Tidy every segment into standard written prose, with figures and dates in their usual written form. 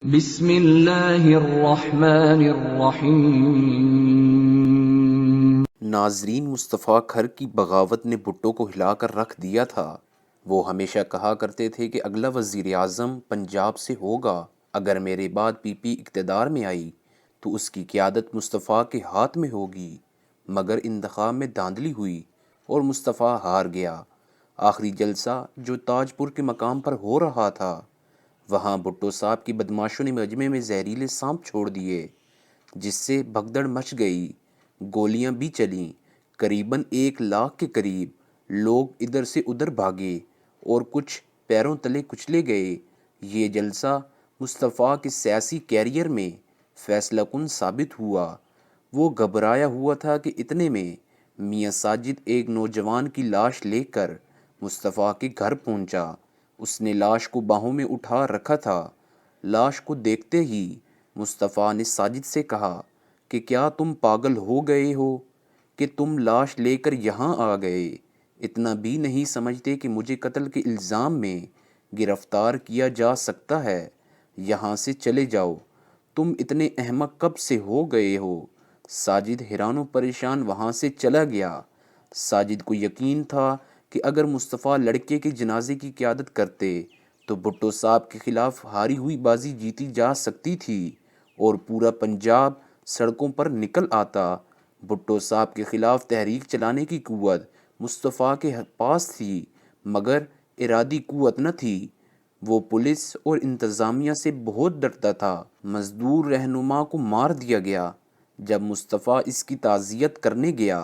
بسم اللہ الرحمن الرحیم۔ ناظرین، مصطفیٰ کھر کی بغاوت نے بھٹو کو ہلا کر رکھ دیا تھا۔ وہ ہمیشہ کہا کرتے تھے کہ اگلا وزیر اعظم پنجاب سے ہوگا۔ اگر میرے بعد پی پی اقتدار میں آئی تو اس کی قیادت مصطفیٰ کے ہاتھ میں ہوگی، مگر انتخاب میں دھاندلی ہوئی اور مصطفیٰ ہار گیا۔ آخری جلسہ جو تاج پور کے مقام پر ہو رہا تھا، وہاں بھٹو صاحب کی بدماشوں نے مجمع میں زہریلے سانپ چھوڑ دیے، جس سے بھگدڑ مچ گئی، گولیاں بھی چلیں، قریباً 1 لاکھ کے قریب لوگ ادھر سے ادھر بھاگے اور کچھ پیروں تلے کچلے گئے۔ یہ جلسہ مصطفیٰ کے سیاسی کیریئر میں فیصلہ کن ثابت ہوا۔ وہ گھبرایا ہوا تھا کہ اتنے میں میاں ساجد ایک نوجوان کی لاش لے کر مصطفیٰ کے گھر پہنچا۔ اس نے لاش کو باہوں میں اٹھا رکھا تھا۔ لاش کو دیکھتے ہی مصطفیٰ نے ساجد سے کہا کہ کیا تم پاگل ہو گئے ہو کہ تم لاش لے کر یہاں آ گئے؟ اتنا بھی نہیں سمجھتے کہ مجھے قتل کے الزام میں گرفتار کیا جا سکتا ہے؟ یہاں سے چلے جاؤ، تم اتنے احمق کب سے ہو گئے ہو؟ ساجد حیران و پریشان وہاں سے چلا گیا۔ ساجد کو یقین تھا کہ اگر مصطفیٰ لڑکے کے جنازے کی قیادت کرتے تو بھٹو صاحب کے خلاف ہاری ہوئی بازی جیتی جا سکتی تھی اور پورا پنجاب سڑکوں پر نکل آتا۔ بھٹو صاحب کے خلاف تحریک چلانے کی قوت مصطفیٰ کے پاس تھی، مگر ارادی قوت نہ تھی۔ وہ پولیس اور انتظامیہ سے بہت ڈرتا تھا۔ مزدور رہنما کو مار دیا گیا۔ جب مصطفیٰ اس کی تعزیت کرنے گیا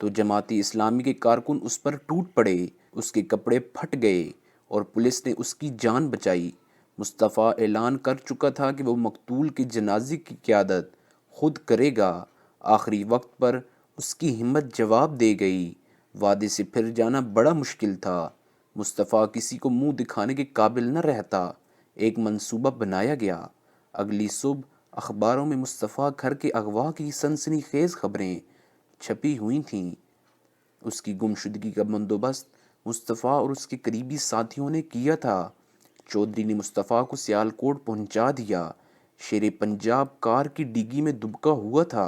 تو جماعت اسلامی کے کارکن اس پر ٹوٹ پڑے، اس کے کپڑے پھٹ گئے اور پولیس نے اس کی جان بچائی۔ مصطفیٰ اعلان کر چکا تھا کہ وہ مقتول کے جنازے کی قیادت خود کرے گا۔ آخری وقت پر اس کی ہمت جواب دے گئی۔ وعدے سے پھر جانا بڑا مشکل تھا۔ مصطفیٰ کسی کو منہ دکھانے کے قابل نہ رہتا۔ ایک منصوبہ بنایا گیا۔ اگلی صبح اخباروں میں مصطفیٰ کھر کے اغوا کی سنسنی خیز خبریں چھپی ہوئی تھیں۔ اس کی گمشدگی کا بندوبست مصطفیٰ اور اس کے قریبی ساتھیوں نے کیا تھا۔ چودھری نے مصطفیٰ کو سیالکوٹ پہنچا دیا۔ شیر پنجاب کار کی ڈگی میں دبکا ہوا تھا،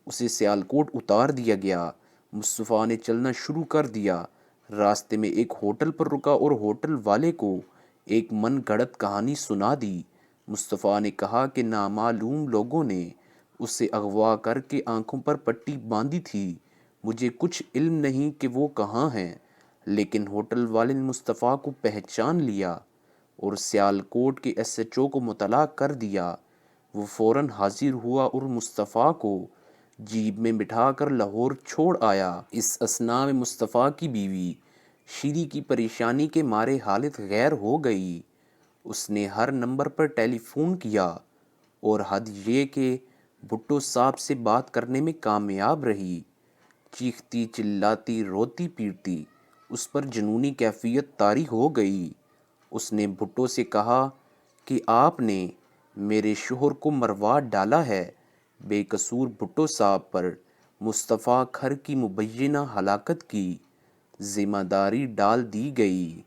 اسے سیالکوٹ اتار دیا گیا۔ مصطفیٰ نے چلنا شروع کر دیا۔ راستے میں ایک ہوٹل پر رکا اور ہوٹل والے کو ایک من گھڑت کہانی سنا دی۔ مصطفیٰ نے کہا کہ نامعلوم لوگوں نے اسے اغوا کر کے آنکھوں پر پٹی باندھی تھی۔ مجھے کچھ علم نہیں کہ وہ کہاں ہیں، لیکن ہوٹل والے نے مصطفیٰ کو پہچان لیا اور سیالکوٹ کے ایس ایچ او کو مطلع کر دیا۔ وہ فوراً حاضر ہوا اور مصطفیٰ کو جیب میں بٹھا کر لاہور چھوڑ آیا۔ اس اثناء میں مصطفیٰ کی بیوی شیری کی پریشانی کے مارے حالت غیر ہو گئی۔ اس نے ہر نمبر پر ٹیلی فون کیا اور حد یہ کہ بھٹو صاحب سے بات کرنے میں کامیاب رہی۔ چیختی چلاتی روتی پیٹتی اس پر جنونی کیفیت طاری ہو گئی۔ اس نے بھٹو سے کہا کہ آپ نے میرے شوہر کو مروا ڈالا ہے۔ بے قصور بھٹو صاحب پر مصطفیٰ کھر کی مبینہ ہلاکت کی ذمہ داری ڈال دی گئی۔